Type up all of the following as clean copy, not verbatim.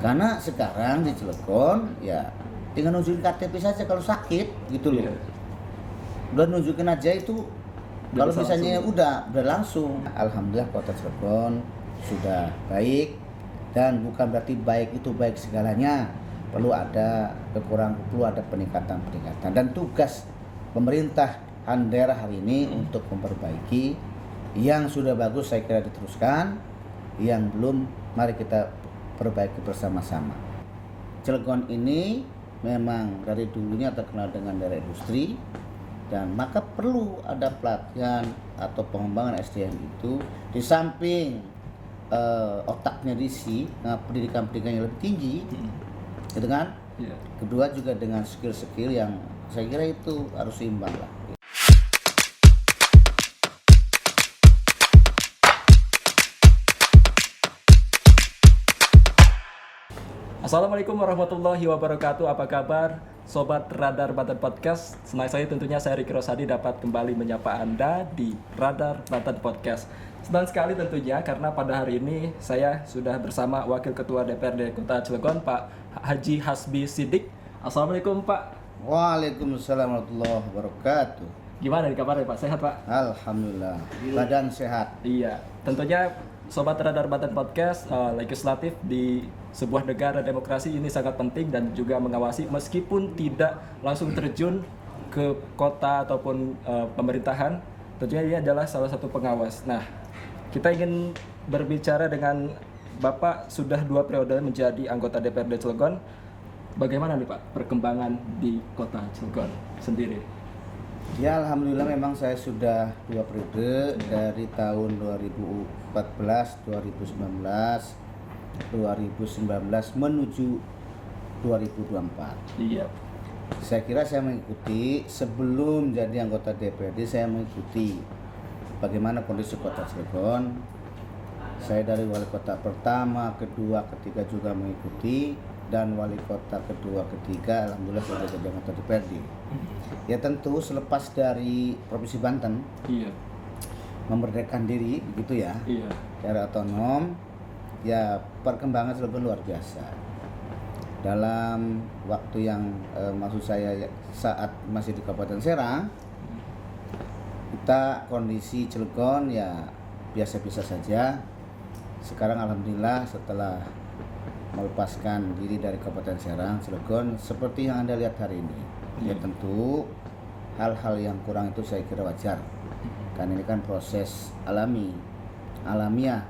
Karena sekarang di Cilegon ya tinggal nunjukin KTP saja kalau sakit gitu loh. Udah nunjukin aja itu. Kalau misalnya udah langsung. Alhamdulillah Kota Cilegon sudah baik, dan bukan berarti baik itu baik segalanya. Perlu ada kekurangan, perlu ada peningkatan. Dan tugas pemerintahan daerah hari ini untuk memperbaiki. Yang sudah bagus saya kira diteruskan, yang belum mari kita perbaiki bersama-sama. Cilegon ini memang dari dulunya terkenal dengan daerah industri, dan maka perlu ada pelatihan atau pengembangan SDM itu di samping otaknya diisi pendidikan-pendidikan yang lebih tinggi, gitu kan? Kedua juga dengan skill-skill yang saya kira itu harus seimbang lah. Assalamualaikum warahmatullahi wabarakatuh. Apa kabar Sobat Radar Banten Podcast? Senang saya tentunya saya Riki Rosadi dapat kembali menyapa Anda di Radar Banten Podcast. Senang sekali tentunya karena pada hari ini saya sudah bersama Wakil Ketua DPRD Kota Cilegon, Pak Haji Hasbi Siddiq. Assalamualaikum Pak. Waalaikumsalam warahmatullahi wabarakatuh. Gimana nih kabarnya Pak? Sehat Pak? Alhamdulillah, badan sehat. Iya, tentunya Sobat Radar Banten Podcast, legislatif di sebuah negara demokrasi ini sangat penting dan juga mengawasi meskipun tidak langsung terjun ke kota ataupun pemerintahan, tentunya ini adalah salah satu pengawas. Nah, kita ingin berbicara dengan Bapak sudah 2 periode menjadi anggota DPRD Cilegon. Bagaimana nih Pak perkembangan di kota Cilegon sendiri? Ya alhamdulillah memang saya sudah 2 periode dari tahun 2014, 2019 menuju 2024. Iya. Saya kira saya mengikuti sebelum jadi anggota DPRD, saya mengikuti bagaimana kondisi kota Cilegon. Saya dari wali kota pertama, kedua, ketiga juga mengikuti, dan wali kota kedua, ketiga alhamdulillah sudah jadi anggota DPRD. Ya tentu selepas dari Provinsi Banten memerdekakan diri begitu ya, daerah otonom, ya perkembangan Cilegon luar biasa. Dalam waktu yang maksud saya saat masih di Kabupaten Serang, kita kondisi Cilegon ya biasa-biasa saja. Sekarang alhamdulillah setelah melepaskan diri dari Kabupaten Serang, Cilegon seperti yang Anda lihat hari ini. Ya tentu hal-hal yang kurang itu saya kira wajar, karena ini kan proses alamiah,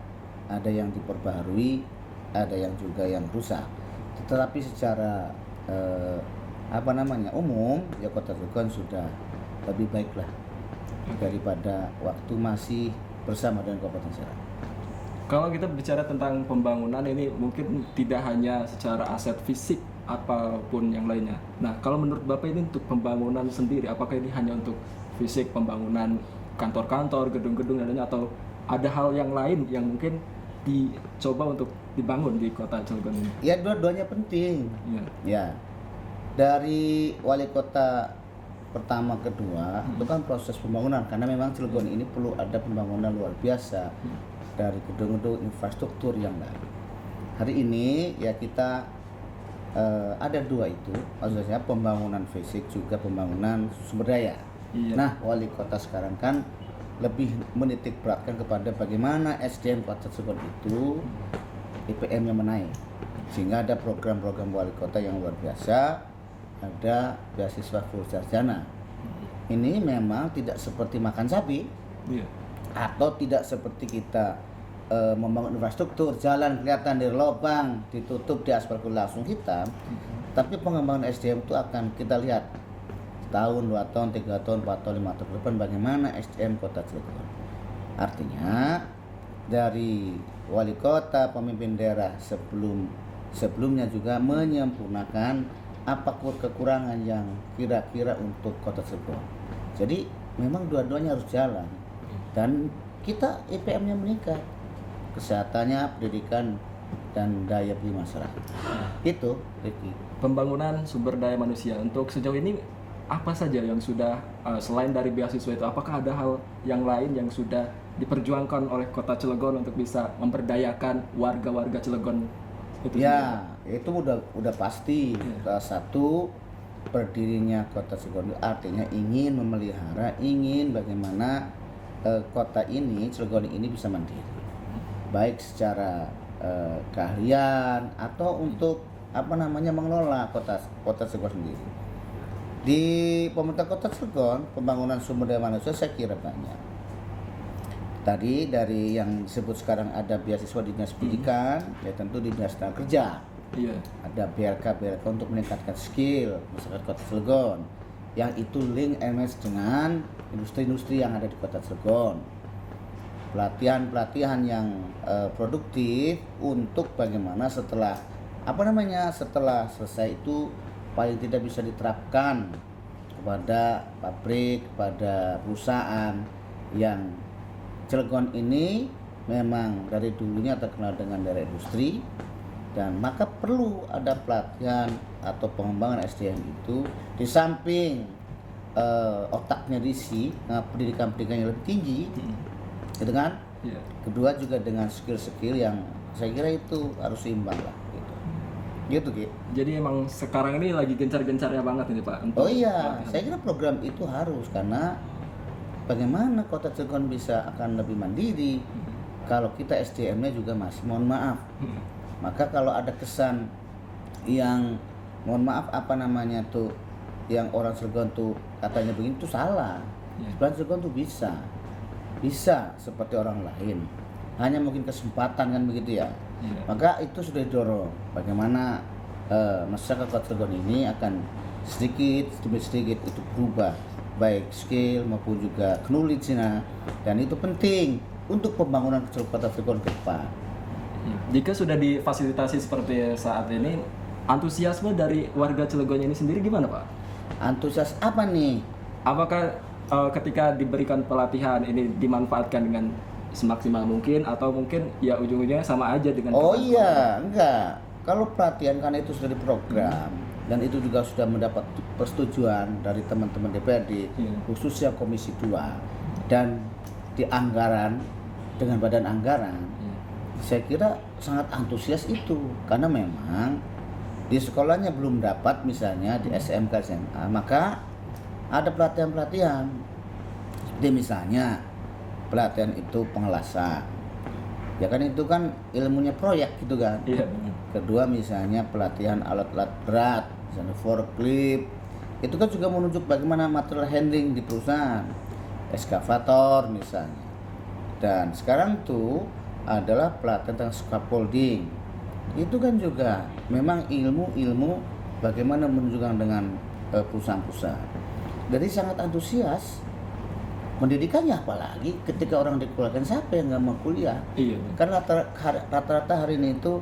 ada yang diperbaharui, ada yang juga yang rusak. Tetapi secara umum ya kota Cilegon sudah lebih baik lah daripada waktu masih bersama dengan Kabupaten Serang. Kalau kita bicara tentang pembangunan ini mungkin tidak hanya secara aset fisik apapun yang lainnya. Nah, kalau menurut Bapak ini untuk pembangunan sendiri, apakah ini hanya untuk fisik pembangunan kantor-kantor, gedung-gedung dan lainnya, atau ada hal yang lain yang mungkin dicoba untuk dibangun di kota Cilegon ini? Ya dua-duanya penting. Ya. Dari wali kota pertama kedua itu kan proses pembangunan, karena memang Cilegon ini perlu ada pembangunan luar biasa dari gedung-gedung infrastruktur yang lain. Hari ini ya kita ada 2 itu, maksudnya pembangunan fisik juga pembangunan sumber daya. Nah, wali kota sekarang kan lebih menitik beratkan kepada bagaimana SDM kota Cilegon itu IPM-nya menaik, sehingga ada program-program wali kota yang luar biasa, ada beasiswa full sarjana. Ini memang tidak seperti makan sapi, atau tidak seperti kita membangun infrastruktur, jalan kelihatan dari lubang, ditutup, diaspal langsung hitam. Tapi pengembangan SDM itu akan kita lihat tahun, 2 tahun, 3 tahun, 4 tahun, 5 tahun ke depan bagaimana SDM kota Cilegon. Artinya dari wali kota, pemimpin daerah sebelumnya juga menyempurnakan apa kekurangan yang kira-kira untuk kota Cilegon. Jadi memang dua-duanya harus jalan, dan kita IPM-nya meningkat, kesehatannya, pendidikan, dan daya beli masyarakat. Itu, Ricky. Pembangunan sumber daya manusia untuk sejauh ini apa saja yang sudah selain dari beasiswa itu, apakah ada hal yang lain yang sudah diperjuangkan oleh kota Cilegon untuk bisa memberdayakan warga-warga Cilegon itu? Ya, itu udah pasti. Salah satu berdirinya kota Cilegon artinya ingin memelihara, ingin bagaimana kota ini, Cilegon ini bisa mandiri, baik secara keahlian atau untuk mengelola kota Cilegon sendiri. Di pemerintah kota Cilegon, pembangunan sumber daya manusia saya kira banyak. Tadi dari yang disebut sekarang ada beasiswa dinas pendidikan, ya tentu di dinas tenaga kerja. Iya. Ada BRK untuk meningkatkan skill masyarakat Kota Cilegon, yang itu link and match dengan industri-industri yang ada di Kota Cilegon. Pelatihan yang produktif untuk bagaimana setelah selesai itu paling tidak bisa diterapkan kepada pabrik, kepada perusahaan yang Cilegon ini memang dari dulunya terkenal dengan daerah industri. Dan maka perlu ada pelatihan atau pengembangan SDM itu di samping otaknya diisi pendidikan yang lebih tinggi, gitu kan? Yeah. Kedua juga dengan skill-skill yang saya kira itu harus seimbang lah, gitu Ki. Jadi emang sekarang ini lagi gencar-gencarnya banget ini Pak. Oh iya, saya kira program itu harus, karena bagaimana kota Cilegon bisa akan lebih mandiri kalau kita SDM-nya juga masih mohon maaf. Maka kalau ada kesan yang mohon maaf yang orang Cilegon tuh katanya begini tuh salah. Sebenarnya Cilegon tuh bisa seperti orang lain, hanya mungkin kesempatan kan begitu ya. Maka itu sudah didorong bagaimana masyarakat kota Cilegon ini akan sedikit demi sedikit itu berubah, baik skill maupun juga knowledge-nya, dan itu penting untuk pembangunan kota Cilegon ke depan. Jika sudah difasilitasi seperti saat ini, antusiasme dari warga Cilegon ini sendiri gimana Pak? Antusias apa nih? Apakah ketika diberikan pelatihan ini dimanfaatkan dengan semaksimal mungkin, atau mungkin ya ujung-ujungnya sama aja dengan Enggak. Kalau pelatihan karena itu sudah diprogram dan itu juga sudah mendapat persetujuan dari teman-teman DPRD, khususnya Komisi 2 dan di anggaran dengan badan anggaran. Saya kira sangat antusias itu, karena memang di sekolahnya belum dapat, misalnya di SMK SMA, maka ada pelatihan-pelatihan. Seperti misalnya pelatihan itu pengelasan, ya kan itu kan ilmunya proyek gitu kan. Kedua misalnya pelatihan alat-alat berat, misalnya forklift, itu kan juga menunjuk bagaimana material handling di perusahaan, eskavator misalnya. Dan sekarang tuh adalah pelatihan tentang scaffolding. Itu kan juga memang ilmu bagaimana menunjukkan dengan perusahaan-perusahaan. Jadi sangat antusias. Pendidikannya apalagi ketika orang dikeluarkan, siapa yang nggak mau kuliah? Iya. Karena rata-rata hari ini itu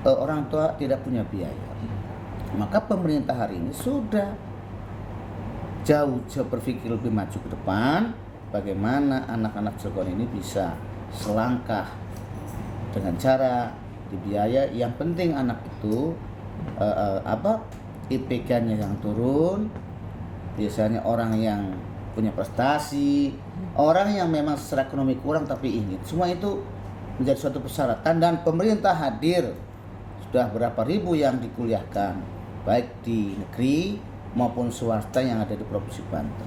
orang tua tidak punya biaya. Maka pemerintah hari ini sudah jauh berpikir lebih maju ke depan, bagaimana anak-anak Cilegon ini bisa selangkah dengan cara dibiaya. Yang penting anak itu IPK-nya yang turun, biasanya orang yang punya prestasi, orang yang memang secara ekonomi kurang tapi ingin, semua itu menjadi suatu persyaratan. Dan pemerintah hadir, sudah berapa ribu yang dikuliahkan baik di negeri maupun swasta yang ada di Provinsi Banten.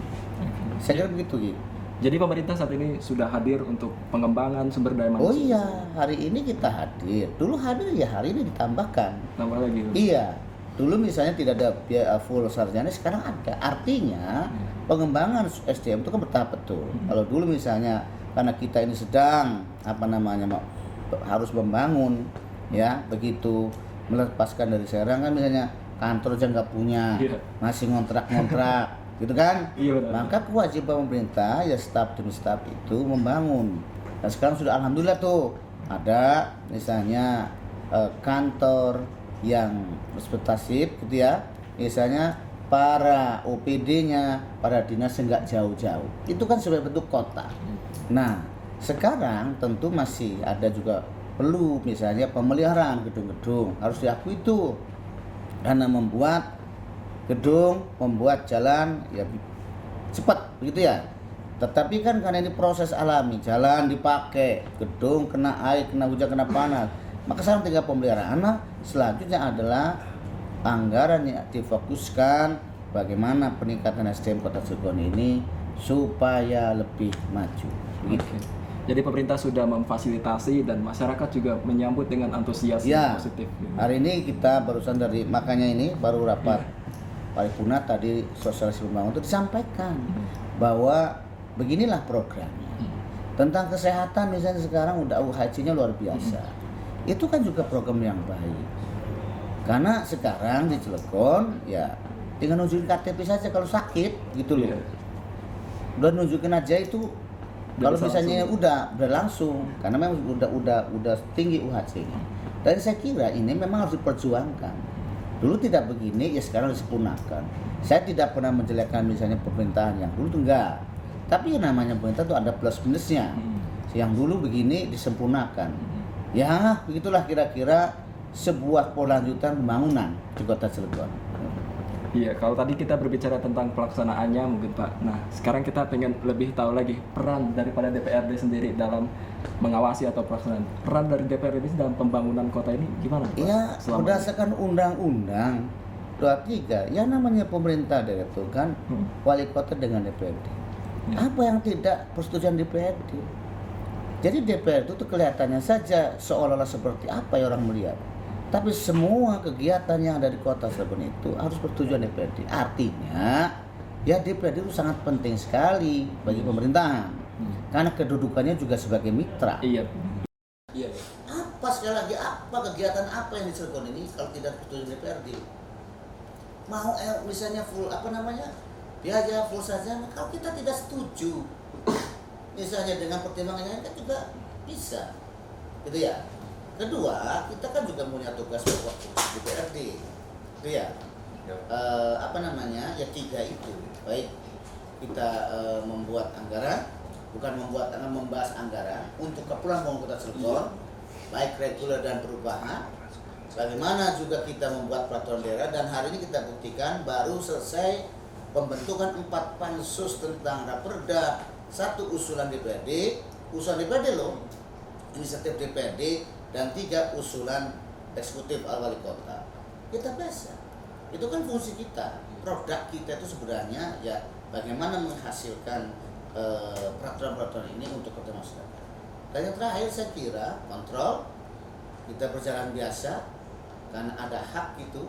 Saya kira begitu gitu. Jadi pemerintah saat ini sudah hadir untuk pengembangan sumber daya manusia. Oh iya, hari ini kita hadir. Dulu hadir ya, hari ini ditambahkan. Tambah lagi. Iya. Dulu misalnya tidak ada biaya full sarjana, sekarang ada. Artinya pengembangan SDM itu kan bertahap betul. Kalau dulu misalnya karena kita ini sedang harus membangun, ya begitu melepaskan dari Serang kan misalnya kantor aja nggak punya, masih ngontrak gitu kan. Maka kewajiban pemerintah ya staf demi staf itu membangun. Dan sekarang sudah alhamdulillah tuh ada misalnya kantor yang representatif gitu ya, misalnya para OPD-nya, para dinas nggak jauh-jauh, itu kan sebagai bentuk kota. Nah sekarang tentu masih ada juga perlu misalnya pemeliharaan gedung-gedung, harus diakui itu, karena membuat gedung, membuat jalan ya cepat begitu ya. Tetapi kan karena ini proses alami, jalan dipakai, gedung kena air, kena hujan, kena panas, Maka sekarang tinggal pemeliharaan. Nah, selanjutnya adalah anggaran yang difokuskan bagaimana peningkatan SDM Kota Cilegon ini supaya lebih maju. Begitu. Jadi pemerintah sudah memfasilitasi dan masyarakat juga menyambut dengan antusias yang positif. Hari ini kita barusan makanya ini baru rapat paripurna tadi sosialisasi pembangunan itu disampaikan bahwa beginilah programnya. Tentang kesehatan misalnya sekarang udah UHC-nya luar biasa. Itu kan juga program yang baik. Karena sekarang di Cilegon ya tinggal nunjukin KTP saja kalau sakit gitu loh. Udah nunjukin aja itu. Kalau misalnya udah langsung, karena memang udah tinggi UHC-nya. Dan saya kira ini memang harus diperjuangkan. Dulu tidak begini, ya sekarang disempurnakan. Saya tidak pernah menjelekkan misalnya pemerintahan yang dulu tuh enggak. Tapi yang namanya pemerintah itu ada plus minusnya. Yang dulu begini disempurnakan. Ya, begitulah kira-kira sebuah lanjutan pembangunan di Kota Cilegon. Iya, kalau tadi kita berbicara tentang pelaksanaannya mungkin Pak. Nah, sekarang kita pengen lebih tahu lagi peran daripada DPRD sendiri dalam mengawasi atau pelaksanaan. Peran dari DPRD ini dalam pembangunan kota ini gimana Pak? Iya, berdasarkan Undang-Undang 23, ya namanya pemerintah daerah itu kan wali kota dengan DPRD. Apa yang tidak persetujuan DPRD? Jadi DPRD itu kelihatannya saja seolah-olah seperti apa yang orang melihat. Tapi semua kegiatan yang ada di Kota Cilegon itu harus persetujuan DPRD. Artinya, ya DPRD itu sangat penting sekali bagi pemerintahan. Karena kedudukannya juga sebagai mitra. Iya. Apa sekali lagi, apa kegiatan apa yang di Cilegon ini kalau tidak persetujuan DPRD? Mau misalnya full biaya full saja, kalau kita tidak setuju. Misalnya dengan pertimbangannya kan juga bisa. Gitu ya. Kedua, kita kan juga punya tugas waktu DPRD, itu ya. Ya 3 itu, baik kita membuat anggaran, membahas anggaran untuk keperluan Kota Cilegon, baik reguler dan perubahan. Bagaimana juga kita membuat peraturan daerah, dan hari ini kita buktikan baru selesai pembentukan 4 pansus tentang raperda, 1 usulan DPRD loh, inisiatif DPRD, dan 3 usulan eksekutif wali kota. Kita biasa. Itu kan fungsi kita. Produk kita itu sebenarnya ya bagaimana menghasilkan peraturan-peraturan ini untuk kepentingan masyarakat. Dan yang terakhir saya kira kontrol, kita berjalan biasa karena ada hak itu,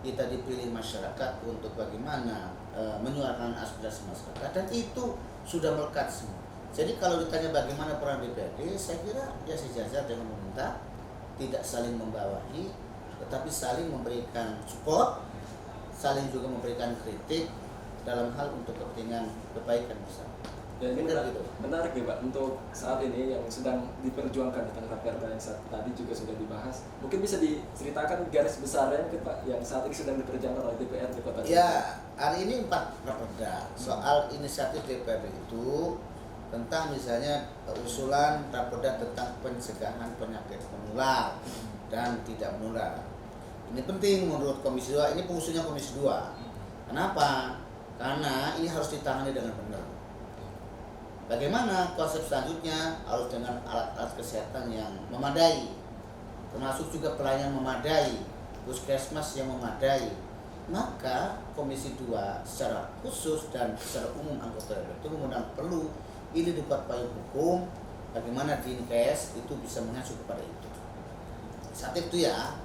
kita dipilih masyarakat untuk bagaimana menyuarakan aspirasi masyarakat, dan itu sudah melekat semua. Jadi kalau ditanya bagaimana peran DPRD, saya kira ya sejajar dengan pemerintah, tidak saling membawahi, tetapi saling memberikan support, saling juga memberikan kritik dalam hal untuk kepentingan kebaikan bersama. Dan ini menarik ya Pak, untuk saat ini yang sedang diperjuangkan tentang raperda yang saat tadi juga sudah dibahas. Mungkin bisa diceritakan garis besarnya Pak yang saat ini sedang diperjuangkan oleh DPR di Kota Cilegon. Ya, hari ini 4 raperda soal inisiatif DPR itu tentang misalnya usulan raperda tentang pencegahan penyakit menular dan tidak menular. Ini penting menurut Komisi 2, ini pengusulnya Komisi 2. Kenapa? Karena ini harus ditangani dengan benar. Bagaimana konsep selanjutnya harus dengan alat-alat kesehatan yang memadai, termasuk juga pelayanan memadai, puskesmas yang memadai. Maka Komisi 2 secara khusus dan secara umum anggota DPR itu mengundang perlu ini dibuat payung hukum, bagaimana Dinkes itu bisa mengacu kepada itu. Satu itu ya.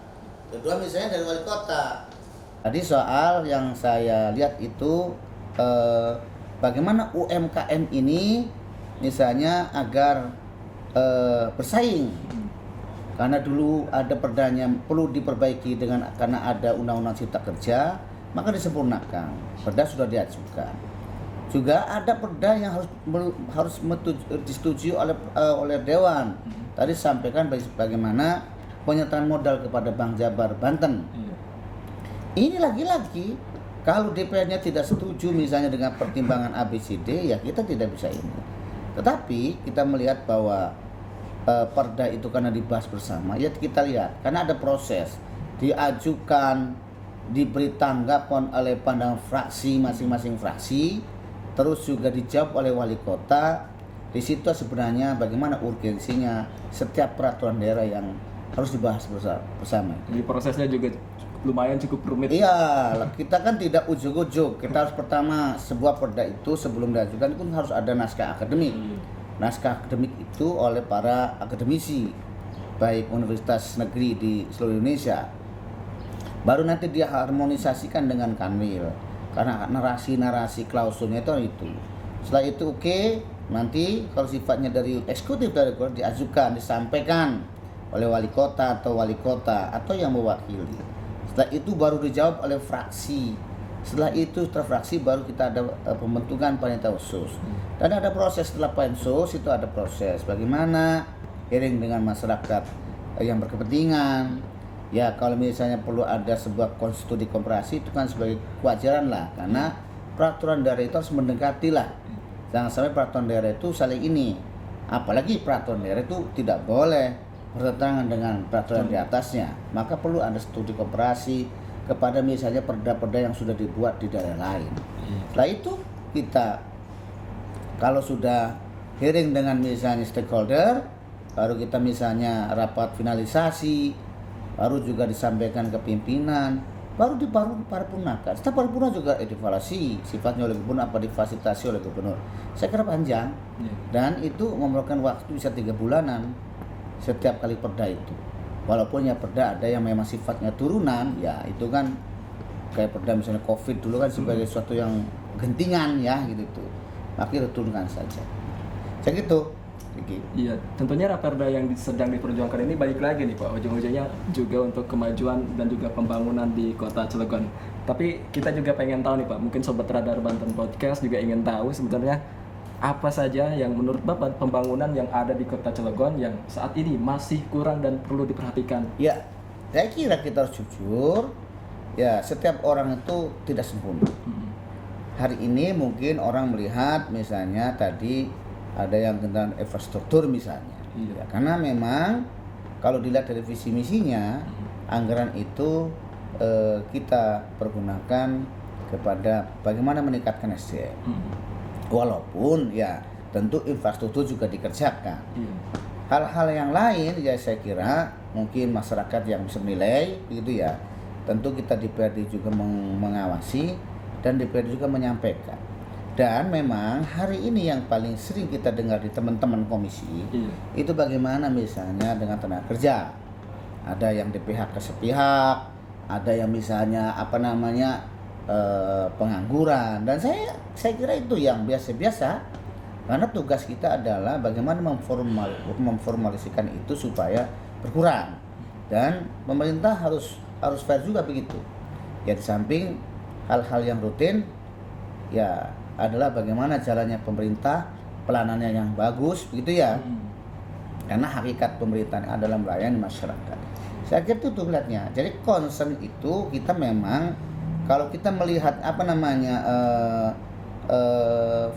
Kedua misalnya dari wali kota. Tadi soal yang saya lihat itu bagaimana UMKM ini misalnya agar bersaing. Karena dulu ada perdanya perlu diperbaiki karena ada undang-undang cipta kerja, maka disempurnakan. Perda sudah diajukan. Juga ada perda yang harus disetujui oleh Dewan. Tadi sampaikan bagaimana penyertaan modal kepada Bank Jabar Banten. Ini lagi-lagi kalau DPR-nya tidak setuju misalnya dengan pertimbangan ABCD, ya kita tidak bisa ini. Tetapi kita melihat bahwa perda itu karena dibahas bersama, ya kita lihat karena ada proses diajukan, diberi tanggapan oleh pandangan fraksi masing-masing fraksi, terus juga dijawab oleh wali kota. Di situ sebenarnya bagaimana urgensinya setiap peraturan daerah yang harus dibahas bersama. Jadi prosesnya juga lumayan cukup rumit. Iya, kita kan tidak ujuk-ujuk. Kita harus pertama sebuah perda itu sebelum diajukan itu harus ada naskah akademik. Naskah akademik itu oleh para akademisi, baik universitas negeri di seluruh Indonesia. Baru nanti dia harmonisasikan dengan Kanwil. Karena narasi-narasi klausulnya itu. Setelah itu oke, nanti kalau sifatnya dari eksekutif dari diajukan, disampaikan oleh wali kota atau yang mewakili. Setelah itu baru dijawab oleh fraksi. Setelah itu setelah fraksi baru kita ada pembentukan panitia khusus. Dan ada proses setelah pansus itu ada proses bagaimana hearing dengan masyarakat yang berkepentingan. Ya kalau misalnya perlu ada sebuah konstitusi koperasi itu kan sebagai kewajaran lah, karena peraturan daerah itu harus mendekati lah. Jangan sampai peraturan daerah itu saling ini. Apalagi peraturan daerah itu tidak boleh bertentangan dengan peraturan di atasnya, maka perlu ada studi koperasi kepada misalnya perda-perda yang sudah dibuat di daerah lain. Setelah itu kita kalau sudah hearing dengan misalnya stakeholder, baru kita misalnya rapat finalisasi, baru juga disampaikan ke pimpinan, baru diparipurnakan. Setelah paripurna juga dievaluasi sifatnya oleh gubernur apa difasilitasi oleh gubernur. Saya kira panjang dan itu memerlukan waktu bisa 3 bulanan. Setiap kali perda itu, walaupun ya perda ada yang memang sifatnya turunan, ya itu kan kayak perda misalnya COVID dulu kan sebagai suatu yang gentingan ya gitu tuh, akhirnya turunkan saja. Saya gitu. Iya, tentunya raperda yang sedang diperjuangkan ini balik lagi nih Pak, ujung-ujungnya juga untuk kemajuan dan juga pembangunan di Kota Cilegon. Tapi kita juga pengen tahu nih Pak, mungkin Sobat Radar Banten Podcast juga ingin tahu sebenarnya apa saja yang menurut Bapak pembangunan yang ada di Kota Cilegon yang saat ini masih kurang dan perlu diperhatikan? Ya, saya kira kita harus jujur. Ya, setiap orang itu tidak sempurna. Hari ini mungkin orang melihat misalnya tadi ada yang tentang infrastruktur misalnya. Ya, karena memang kalau dilihat dari visi misinya, anggaran itu kita pergunakan kepada bagaimana meningkatkan SDM. Walaupun ya tentu infrastruktur juga dikerjakan. Hal-hal yang lain ya saya kira mungkin masyarakat yang bisa menilai begitu ya. Tentu kita DPRD juga mengawasi dan DPRD juga menyampaikan. Dan memang hari ini yang paling sering kita dengar di teman-teman komisi itu bagaimana misalnya dengan tenaga kerja. Ada yang di PHK sepihak, ada yang misalnya pengangguran, dan saya kira itu yang biasa-biasa, karena tugas kita adalah bagaimana memformalisikan itu supaya berkurang, dan pemerintah harus fair juga begitu ya. Di samping hal-hal yang rutin ya adalah bagaimana jalannya pemerintah, pelanannya yang bagus begitu ya, karena hakikat pemerintah adalah melayani masyarakat. Saya kira itu tuh melihatnya. Jadi concern itu kita memang kalau kita melihat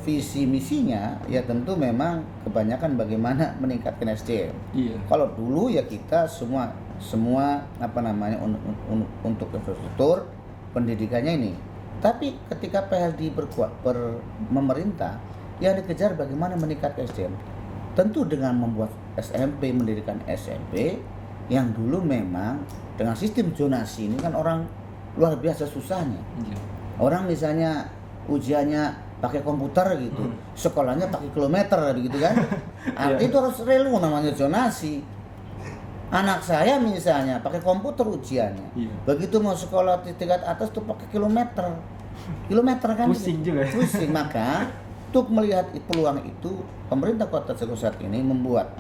visi misinya ya tentu memang kebanyakan bagaimana meningkatkan SDM. Kalau dulu ya kita semua untuk infrastruktur pendidikannya ini. Tapi ketika PLD memerintah yang dikejar bagaimana meningkatkan SDM. Tentu dengan membuat SMP, mendirikan SMP yang dulu memang dengan sistem zonasi ini kan orang luar biasa susahnya. Orang misalnya ujiannya pakai komputer gitu, sekolahnya pakai kilometer begitu kan. Artinya itu harus relu namanya zonasi. Anak saya misalnya pakai komputer ujiannya. Begitu mau sekolah di tingkat atas tuh pakai kilometer kan. Pusing juga. Pusing. Maka untuk melihat peluang itu, pemerintah Kota Cilegon saat ini membuat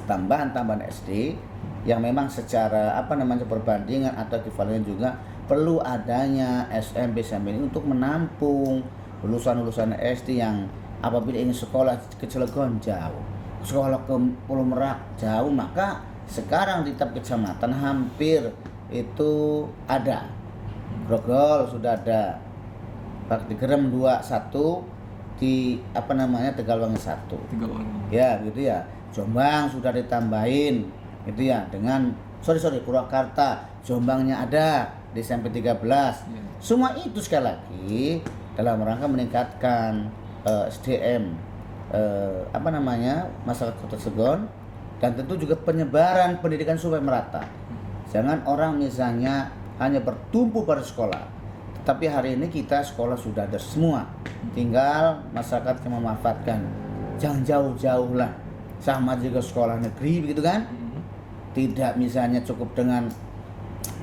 tambahan SD yang memang secara perbandingan atau ekuivalen juga perlu adanya SMP ini untuk menampung lulusan SD yang apabila ingin sekolah ke Cilegon jauh, sekolah ke Pulau Merak jauh, maka sekarang di tiap kecamatan hampir itu ada. Grogol sudah ada, Bakti Gerem 2 1, di Tegalwangi 1. Ya gitu ya. Jombang sudah ditambahin gitu ya, dengan Purwakarta, Jombangnya ada di SMP 13. Semua itu sekali lagi dalam rangka meningkatkan SDM masyarakat Kota Cilegon dan tentu juga penyebaran pendidikan supaya merata. Jangan orang misalnya hanya bertumpu pada sekolah, tetapi hari ini kita sekolah sudah ada semua, tinggal masyarakat yang memanfaatkan. Jangan jauh-jauh lah, sama juga sekolah negeri begitu kan, tidak misalnya cukup dengan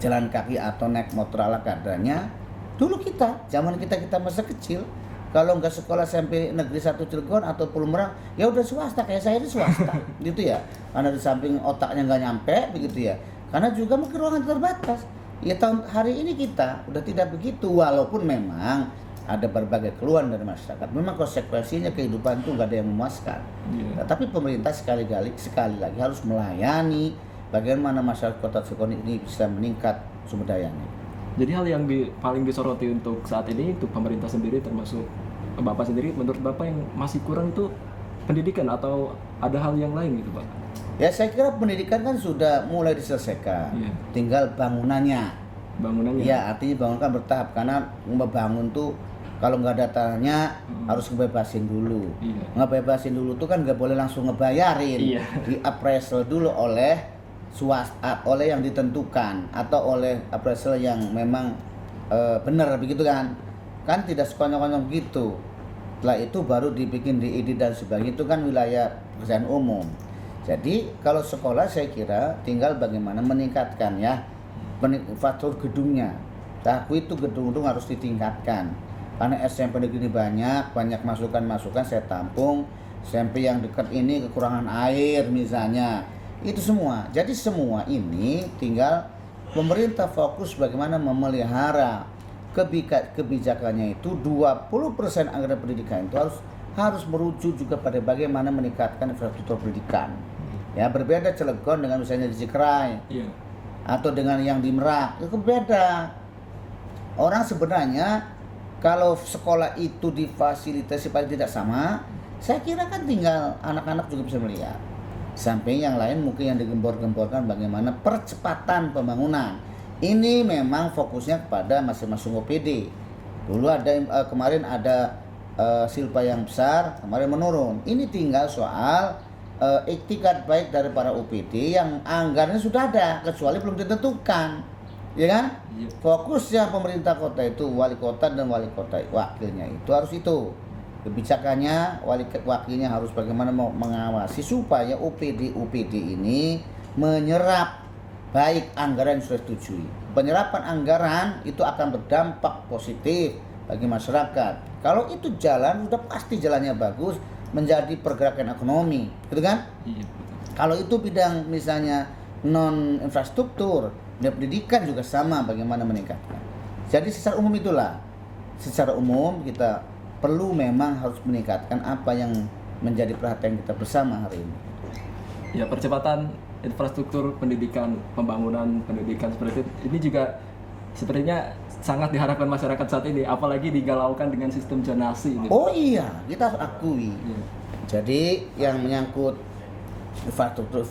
jalan kaki atau naik motor ala kadarnya. Dulu kita, zaman kita masa kecil, kalau nggak sekolah SMP negeri 1 Cilegon atau Pulau Merang, ya udah swasta, kayak saya itu swasta, gitu ya. Karena di samping otaknya nggak nyampe, begitu ya. Karena juga mungkin ruangan terbatas. Ya tahun hari ini kita udah tidak begitu, walaupun memang ada berbagai keluhan dari masyarakat. Memang konsekuensinya kehidupan itu nggak ada yang memuaskan. Nah, tapi pemerintah sekali lagi harus melayani bagaimana masyarakat Kota Cilegon ini bisa meningkat sumber dayanya. Jadi hal yang paling disoroti untuk saat ini untuk pemerintah sendiri, termasuk Bapak sendiri, menurut Bapak yang masih kurang itu pendidikan atau ada hal yang lain gitu Pak? Ya saya kira pendidikan kan sudah mulai diselesaikan, tinggal bangunannya. Bangunannya? Ya artinya bangun kan bertahap, karena membangun tuh kalau nggak ada tanahnya harus ngebebasin dulu. Ngebebasin dulu tuh kan nggak boleh langsung ngebayarin, di appraisal dulu oleh swasta, oleh yang ditentukan atau oleh appraisal yang memang benar begitu kan tidak sekonyong-konyong gitu. Setelah itu baru dibikin DID dan sebagainya, itu kan wilayah pekerjaan umum. Jadi kalau sekolah saya kira tinggal bagaimana meningkatkan ya infrastruktur gedungnya. Aku itu gedung harus ditingkatkan, karena SMP negeri ini banyak masukan saya tampung. SMP yang dekat ini kekurangan air misalnya, itu semua. Jadi semua ini tinggal pemerintah fokus bagaimana memelihara kebijakannya itu. 20% anggaran pendidikan itu harus merujuk juga pada bagaimana meningkatkan infrastruktur pendidikan. Ya berbeda Cilegon dengan misalnya di Cikrai atau dengan yang di Merak, itu beda. Orang sebenarnya kalau sekolah itu difasilitasi paling tidak sama, saya kira kan tinggal anak-anak juga bisa melihat. Sampai yang lain mungkin yang digembor-gemborkan bagaimana percepatan pembangunan. Ini memang fokusnya kepada masing-masing OPD. Dulu ada kemarin ada silpa yang besar, kemarin menurun. Ini tinggal soal iktikat baik dari para OPD yang anggarannya sudah ada, kecuali belum ditentukan. Ya kan? Fokusnya pemerintah kota itu, wali kota dan wali kota wakilnya itu harus itu. Kebijakannya, wakilnya harus bagaimana mengawasi supaya UPD ini menyerap baik anggaran yang sudah disetujui. Penyerapan anggaran itu akan berdampak positif bagi masyarakat. Kalau itu jalan, sudah pasti jalannya bagus, menjadi pergerakan ekonomi, gitu kan? Kalau itu bidang misalnya non infrastruktur, pendidikan juga sama, bagaimana meningkatkan. Jadi secara umum itulah, secara umum kita perlu memang harus meningkatkan apa yang menjadi perhatian kita bersama hari ini. Ya, percepatan infrastruktur pendidikan, pembangunan pendidikan seperti itu, ini juga sepertinya sangat diharapkan masyarakat saat ini, apalagi digalaukan dengan sistem zonasi. Oh iya, kita harus akui. Jadi yang menyangkut infrastruktur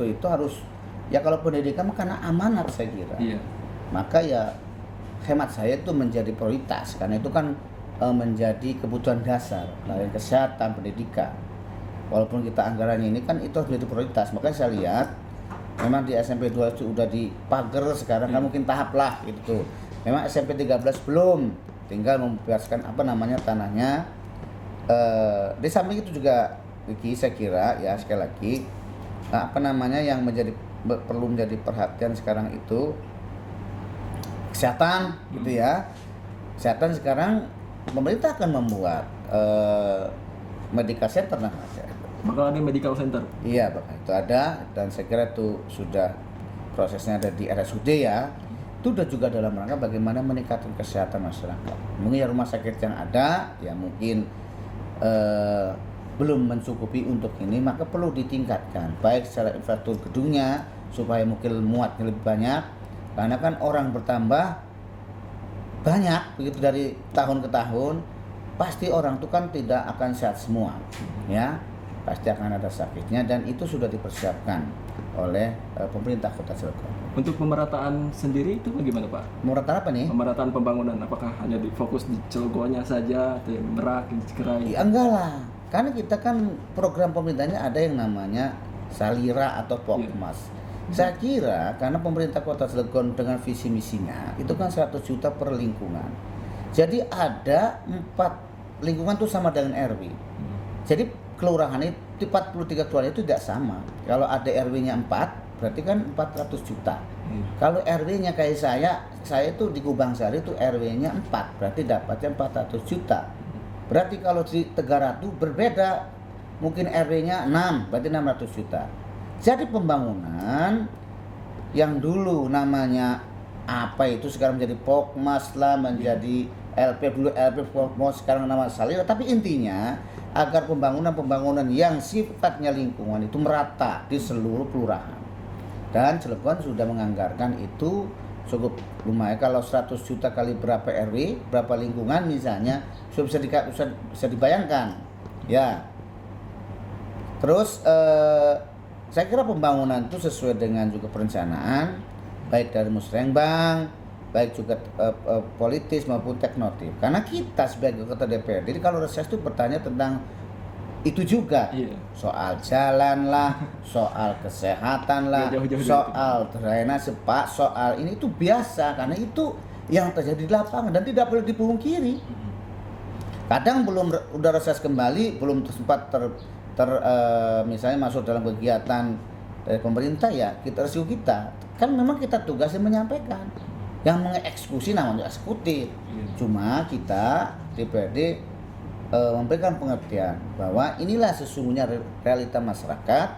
itu harus, ya kalau pendidikan karena amanat saya kira. Maka ya hemat saya itu menjadi prioritas, karena itu kan menjadi kebutuhan dasar dari kesehatan, pendidikan. Walaupun kita anggarannya ini kan itu harus menjadi prioritas. Makanya saya lihat memang di SMP 2 itu udah dipagar sekarang kan mungkin tahap lah gitu. Memang SMP 13 belum, tinggal membebaskan tanahnya. Di samping itu juga Vicky, saya kira ya sekali lagi yang perlu menjadi perhatian sekarang itu kesehatan gitu ya. Kesehatan sekarang pemerintah akan membuat medical center bakal ada medical center. Iya, itu ada, dan saya kira itu sudah prosesnya ada di RSUD ya. Itu sudah juga dalam rangka bagaimana meningkatkan kesehatan masyarakat. Mungkin ya rumah sakit yang ada ya mungkin belum mencukupi untuk ini, maka perlu ditingkatkan baik secara infrastruktur gedungnya supaya mungkin muatnya lebih banyak, karena kan orang bertambah banyak begitu dari tahun ke tahun, pasti orang itu kan tidak akan sehat semua ya, pasti akan ada sakitnya, dan itu sudah dipersiapkan oleh pemerintah Kota Cilegon. Untuk pemerataan sendiri itu bagaimana Pak? Pemerataan apa nih? Pemerataan pembangunan, apakah hanya difokus di Cilegonnya saja atau Merak, di Cikrai? Ya enggak lah, karena kita kan program pemerintahnya ada yang namanya Salira atau Pokmas. Saya kira karena pemerintah Kota Cilegon dengan visi misinya itu kan 100 juta per lingkungan. Jadi ada 4 lingkungan itu sama dengan RW. Jadi kelurahan itu 43 kelurahan itu tidak sama. Kalau ada RW-nya 4 berarti kan 400 juta. Kalau RW-nya kayak saya itu di Kubangsari itu RW-nya 4, berarti dapatnya 400 juta. Berarti kalau di Tegaratu berbeda, mungkin RW-nya 6, berarti 600 juta. Jadi pembangunan yang dulu namanya apa itu sekarang menjadi Pokmas lah, menjadi LP, dulu LP Pokmas, sekarang nama Salira. Tapi intinya agar pembangunan yang sifatnya lingkungan itu merata di seluruh kelurahan. Dan Cilegon sudah menganggarkan itu cukup lumayan. Kalau 100 juta kali berapa RW, berapa lingkungan misalnya, sudah bisa dibayangkan. Ya. Terus saya kira pembangunan itu sesuai dengan juga perencanaan, baik dari musrengbang, baik juga politis maupun teknotif. Karena kita sebagai ketua DPRD, jadi kalau reses itu bertanya tentang itu juga, soal jalan lah, soal kesehatan lah, soal drainase Pak, soal ini itu biasa karena itu yang terjadi di lapangan dan tidak boleh dipungkiri. Kadang udah reses kembali, belum sempat misalnya masuk dalam kegiatan dari pemerintah, ya kita resiko kita kan memang kita tugasnya menyampaikan, yang mengeksekusi namanya eksekutif. Cuma kita DPRD memberikan pengertian bahwa inilah sesungguhnya realita masyarakat,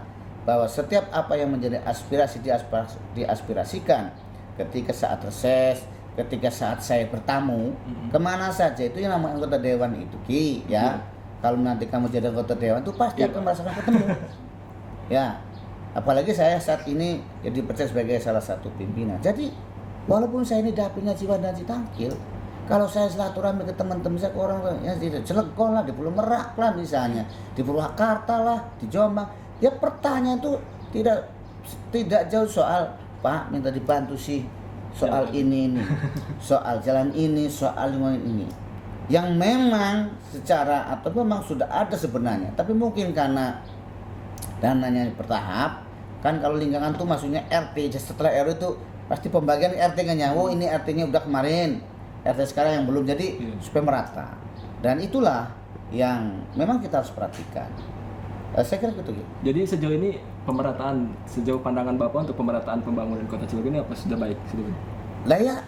bahwa setiap apa yang menjadi aspirasi diaspirasikan ketika saat reses, ketika saat saya bertamu kemana saja, itu yang namanya anggota dewan itu ya. Kalau nanti kamu jadi anggota dewan itu pasti akan merasakan ketemu. Ya, apalagi saya saat ini jadi dipercaya sebagai salah satu pimpinan. Jadi walaupun saya ini dapilnya Jiwa dan Citangkil, kalau saya silaturahmi ke teman-teman saya, ke orang yang di Cilegon lah, di Pulau Merak lah misalnya, di Purwakarta lah, di Jombang, ya pertanyaan itu tidak jauh soal Pak minta dibantu sih soal ini, soal jalan ini, soal lingkungan ini, yang memang secara atau memang sudah ada sebenarnya, tapi mungkin karena dananya bertahap kan. Kalau lingkungan tuh maksudnya RT, setelah RT itu pasti pembagian RT-nya nyawa, ini RT-nya udah kemarin, RT sekarang yang belum, jadi supaya merata. Dan itulah yang memang kita harus perhatikan. Saya kira gitu. Jadi sejauh ini pemerataan, sejauh pandangan Bapak untuk pemerataan pembangunan Kota Cilegon ini apa sudah baik? Lah ya,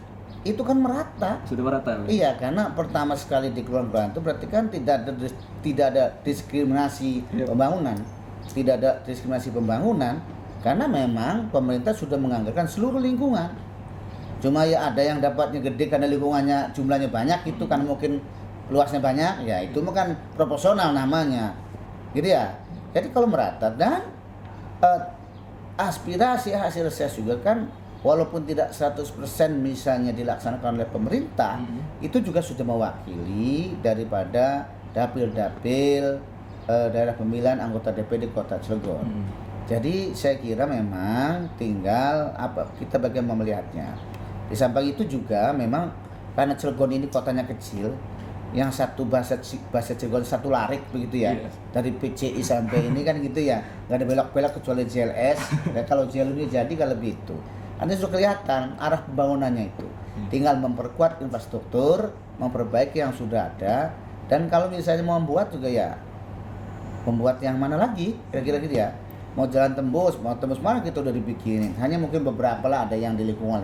itu kan merata. Sudah merata. Iya, karena pertama sekali di Kelurahan itu berarti kan tidak ada diskriminasi pembangunan. Tidak ada diskriminasi pembangunan karena memang pemerintah sudah menganggarkan seluruh lingkungan. Cuma ya ada yang dapatnya gede karena lingkungannya jumlahnya banyak, itu kan mungkin luasnya banyak, ya itu kan proporsional namanya. Gitu ya. Jadi kalau merata dan aspirasi hasil reses juga kan walaupun tidak 100% misalnya dilaksanakan oleh pemerintah, itu juga sudah mewakili daripada dapil-dapil daerah pemilihan anggota DPD Kota Cilegon. Jadi saya kira memang tinggal kita bagaimana melihatnya. Di samping itu juga memang karena Cilegon ini kotanya kecil, yang satu bahasa Cilegon satu larik begitu ya, dari PCI sampai ini kan gitu ya, nggak ada belok-belok kecuali JLS. Dan kalau JLS ini jadi kalau lebih itu, nanti sudah kelihatan arah pembangunannya itu. Tinggal memperkuat infrastruktur, memperbaiki yang sudah ada, dan kalau misalnya mau membuat juga ya, membuat yang mana lagi, kira-kira gitu ya. Mau jalan tembus mana kita udah dibikinin. Hanya mungkin beberapa lah ada yang di lingkungan.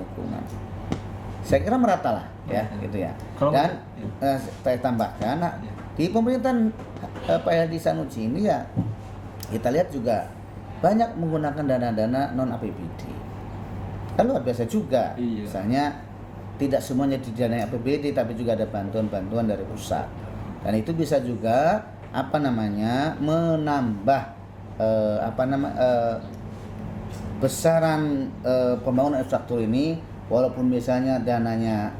Saya kira merata lah ya, gitu ya. Dan saya tambahkan, di pemerintahan Pak Hadi Sanusi ini ya kita lihat juga banyak menggunakan dana-dana non APBD. Kan luar biasa juga. Misalnya tidak semuanya didanai APBD, tapi juga ada bantuan-bantuan dari pusat. Dan itu bisa juga menambah besaran pembangunan infrastruktur ini, walaupun misalnya dananya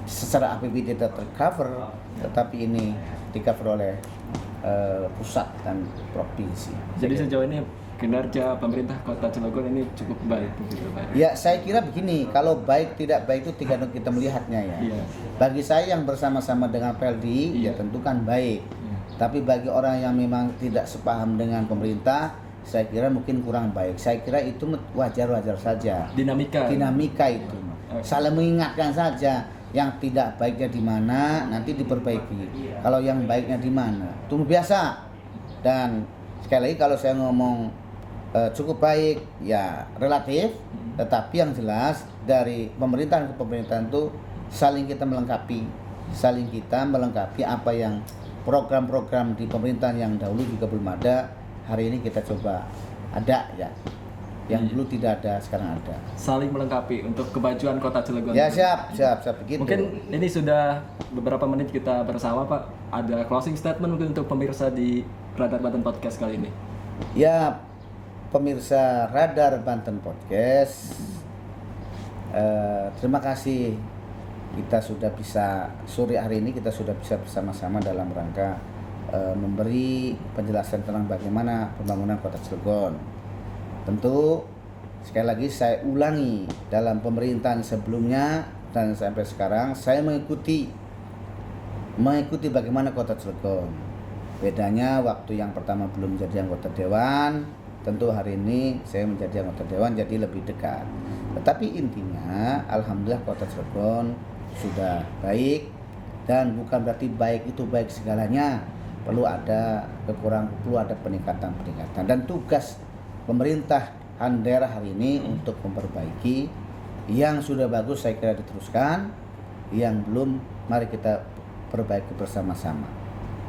secara APBD tidak tercover, tetapi ini di-cover oleh pusat dan provinsi. Jadi sejauh ini kinerja pemerintah Kota Cilegon ini cukup baik begitu Pak? Ya, saya kira begini, kalau baik tidak baik itu tergantung kita melihatnya ya. Bagi saya yang bersama-sama dengan Peldi ya tentu kan baik. Tapi bagi orang yang memang tidak sepaham dengan pemerintah, saya kira mungkin kurang baik. Saya kira itu wajar-wajar saja. Dinamika itu. Saling mengingatkan saja yang tidak baiknya di mana nanti diperbaiki. Kalau yang baiknya di mana, itu biasa. Dan sekali lagi kalau saya ngomong cukup baik ya relatif, tetapi yang jelas dari pemerintahan ke pemerintahan itu saling kita melengkapi apa yang program-program di pemerintahan yang dahulu juga belum ada, hari ini kita coba ada ya. Yang dulu tidak ada, sekarang ada. Saling melengkapi untuk kemajuan Kota Cilegon. Ya siap begitu. Mungkin ini sudah beberapa menit kita bersama Pak. Ada closing statement mungkin untuk pemirsa di Radar Banten Podcast kali ini. Ya, pemirsa Radar Banten Podcast, terima kasih kita sudah bisa sore hari ini kita sudah bisa bersama-sama dalam rangka memberi penjelasan tentang bagaimana pembangunan Kota Cilegon. Tentu sekali lagi saya ulangi, dalam pemerintahan sebelumnya dan sampai sekarang saya mengikuti bagaimana Kota Cilegon. Bedanya waktu yang pertama belum menjadi anggota dewan, tentu hari ini saya menjadi anggota dewan jadi lebih dekat. Tetapi intinya alhamdulillah Kota Cilegon sudah baik, dan bukan berarti baik itu baik segalanya. Perlu ada kekurangan, perlu ada peningkatan. Dan tugas pemerintahan daerah hari ini untuk memperbaiki. Yang sudah bagus saya kira diteruskan, yang belum mari kita perbaiki bersama-sama.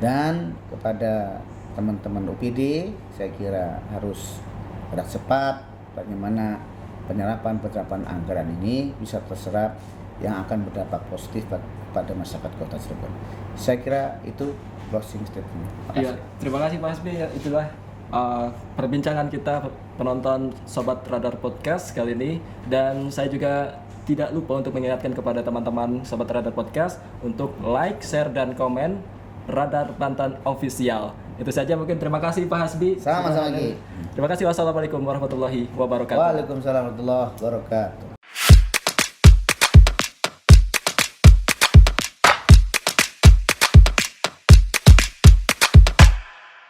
Dan kepada teman-teman UPD saya kira harus gerak cepat bagaimana penyerapan anggaran ini bisa terserap yang akan berdampak positif pada masyarakat Kota Cilegon. Saya kira itu closing statement. Iya, terima kasih Pak Hasbi. Itulah perbincangan kita penonton Sobat Radar Podcast kali ini, dan saya juga tidak lupa untuk mengingatkan kepada teman-teman Sobat Radar Podcast untuk like, share, dan komen Radar Banten Official. Itu saja mungkin. Terima kasih Pak Hasbi. Sama-sama lagi. Terima kasih. Wassalamualaikum warahmatullahi wabarakatuh. Waalaikumsalam warahmatullahi wabarakatuh.